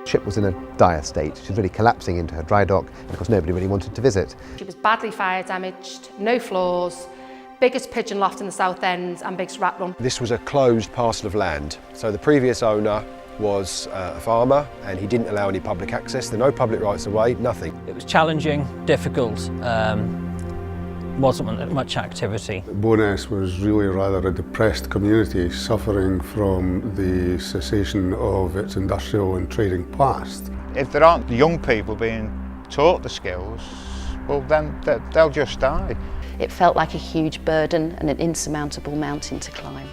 ship was in a dire state. She was really collapsing into her dry dock, and of course nobody really wanted to visit. She was badly fire damaged, no floors, biggest pigeon loft in the South End and biggest rat run. This was a closed parcel of land. So the previous owner was a farmer and he didn't allow any public access. There were no public rights of way, nothing. It was challenging, difficult, wasn't much activity. Bowness was really rather a depressed community suffering from the cessation of its industrial and trading past. If there aren't young people being taught the skills, well then they'll just die. It felt like a huge burden and an insurmountable mountain to climb.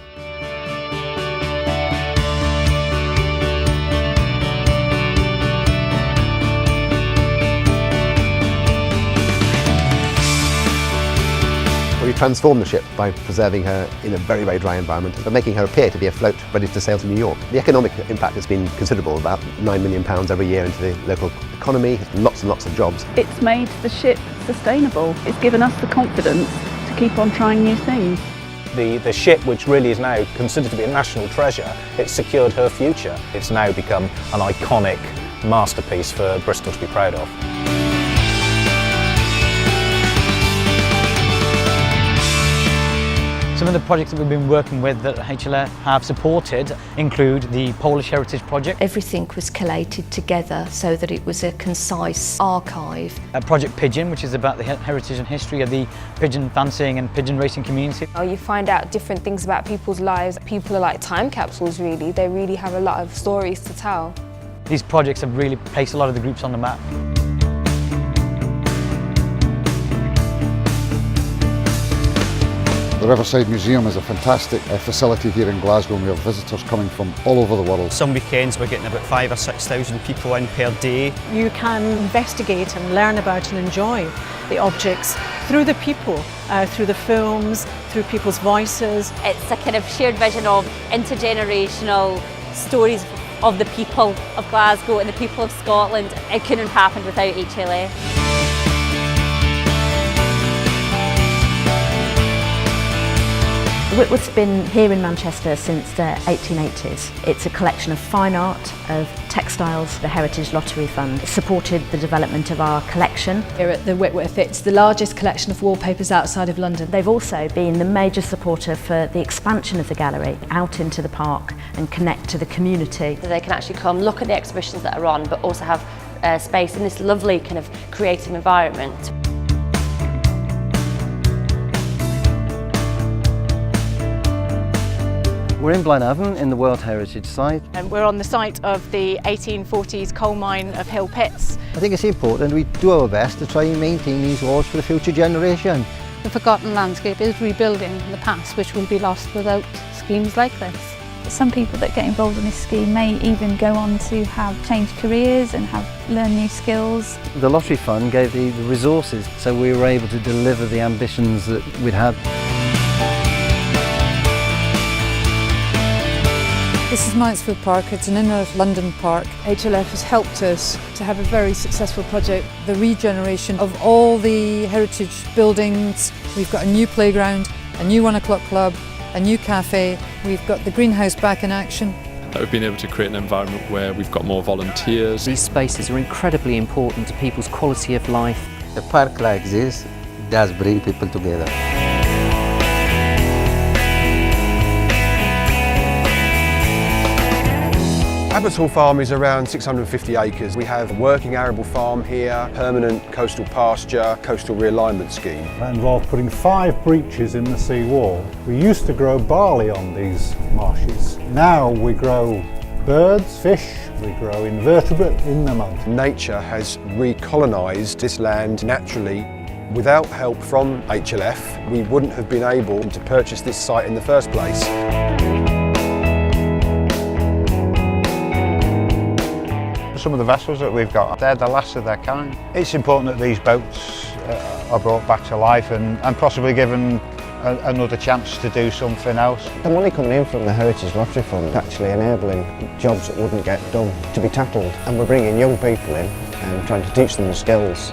We transformed the ship by preserving her in a very, very dry environment, but making her appear to be afloat, ready to sail to New York. The economic impact has been considerable, about £9 million every year into the local economy, lots and lots of jobs. It's made the ship sustainable. It's given us the confidence to keep on trying new things. The ship, which really is now considered to be a national treasure, it's secured her future. It's now become an iconic masterpiece for Bristol to be proud of. Some of the projects that we've been working with that HLF have supported include the Polish Heritage Project. Everything was collated together so that it was a concise archive. Project Pigeon, which is about the heritage and history of the pigeon fanciing and pigeon racing community. You find out different things about people's lives. People are like time capsules really. They really have a lot of stories to tell. These projects have really placed a lot of the groups on the map. The Riverside Museum is a fantastic facility here in Glasgow, and we have visitors coming from all over the world. Some weekends we're getting about 5,000 or 6,000 people in per day. You can investigate and learn about and enjoy the objects through the people, through the films, through people's voices. It's a kind of shared vision of intergenerational stories of the people of Glasgow and the people of Scotland. It couldn't have happened without HLF. Whitworth's been here in Manchester since the 1880s. It's a collection of fine art, of textiles. The Heritage Lottery Fund supported the development of our collection. Here at the Whitworth, it's the largest collection of wallpapers outside of London. They've also been the major supporter for the expansion of the gallery out into the park and connect to the community. So they can actually come look at the exhibitions that are on, but also have space in this lovely kind of creative environment. We're in Blaenavon in the World Heritage Site. And we're on the site of the 1840s coal mine of Hill Pits. I think it's important we do our best to try and maintain these walls for the future generation. The forgotten landscape is rebuilding the past, which will be lost without schemes like this. Some people that get involved in this scheme may even go on to have changed careers and learn new skills. The Lottery Fund gave the resources, so we were able to deliver the ambitions that we'd had. This is Mansfield Park, it's an inner London park. HLF has helped us to have a very successful project, the regeneration of all the heritage buildings. We've got a new playground, a new 1 o'clock club, a new cafe. We've got the greenhouse back in action. We've been able to create an environment where we've got more volunteers. These spaces are incredibly important to people's quality of life. A park like this does bring people together. Abbotshall Farm is around 650 acres. We have a working arable farm here, permanent coastal pasture, coastal realignment scheme. That involved putting 5 breaches in the sea wall. We used to grow barley on these marshes. Now we grow birds, fish, we grow invertebrate in the mud. Nature has recolonised this land naturally. Without help from HLF, we wouldn't have been able to purchase this site in the first place. Some of the vessels that we've got, they're the last of their kind. It's important that these boats are brought back to life and possibly given another chance to do something else. The money coming in from the Heritage Lottery Fund is actually enabling jobs that wouldn't get done to be tackled, and we're bringing young people in and trying to teach them the skills.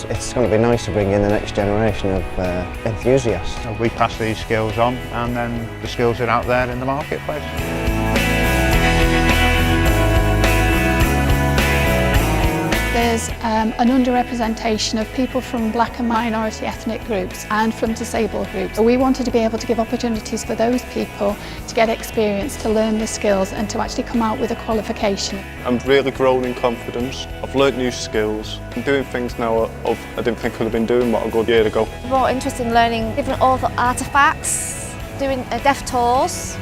It's going to be nice to bring in the next generation of enthusiasts. We pass these skills on and then the skills are out there in the marketplace. is an underrepresentation of people from black and minority ethnic groups and from disabled groups. We wanted to be able to give opportunities for those people to get experience, to learn the skills and to actually come out with a qualification. I'm really grown in confidence. I've learnt new skills. I'm doing things now I didn't think I could have been doing what I got a year ago. I'm more interested in learning different artefacts, doing deaf tours,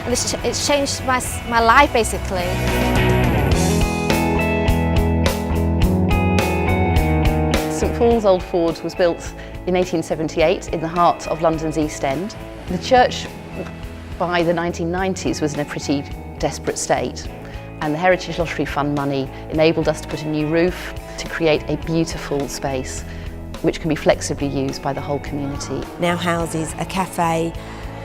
and it's changed my life basically. St Paul's Old Ford was built in 1878 in the heart of London's East End. The church by the 1990s was in a pretty desperate state, and the Heritage Lottery Fund money enabled us to put a new roof to create a beautiful space which can be flexibly used by the whole community. Now houses a cafe,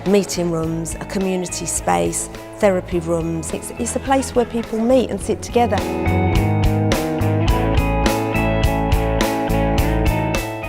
meeting rooms, a community space, therapy rooms. It's a place where people meet and sit together.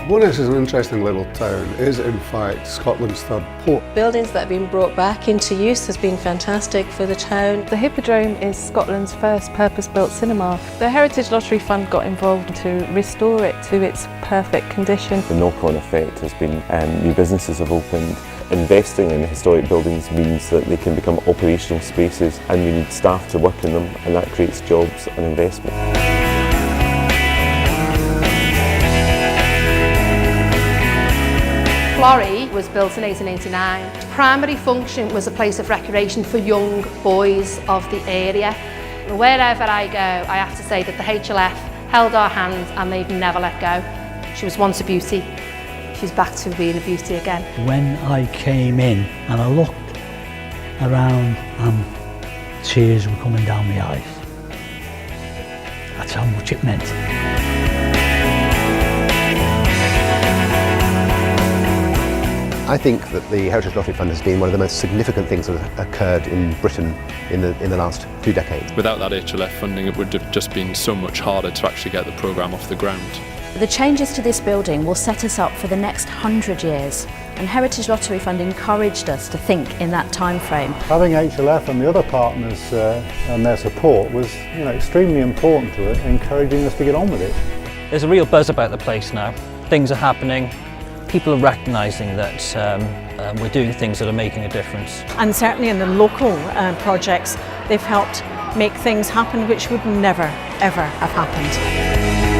Bowness is an interesting little town. It is in fact Scotland's third port. Buildings that have been brought back into use has been fantastic for the town. The Hippodrome is Scotland's first purpose-built cinema. The Heritage Lottery Fund got involved to restore it to its perfect condition. The knock-on effect has been new businesses have opened. Investing in historic buildings means that they can become operational spaces, and we need staff to work in them, and that creates jobs and investment. Florrie was built in 1889. Its primary function was a place of recreation for young boys of the area. Wherever I go, I have to say that the HLF held our hands and they've never let go. She was once a beauty. She's back to being a beauty again. When I came in and I looked around and tears were coming down my eyes. That's how much it meant. I think that the Heritage Lottery Fund has been one of the most significant things that have occurred in Britain in the last 2 decades. Without that HLF funding, it would have just been so much harder to actually get the programme off the ground. The changes to this building will set us up for the next 100 years, and Heritage Lottery Fund encouraged us to think in that time frame. Having HLF and the other partners and their support was extremely important to it, encouraging us to get on with it. There's a real buzz about the place now. Things are happening. People are recognising that we're doing things that are making a difference. And certainly in the local projects, they've helped make things happen which would never, ever have happened.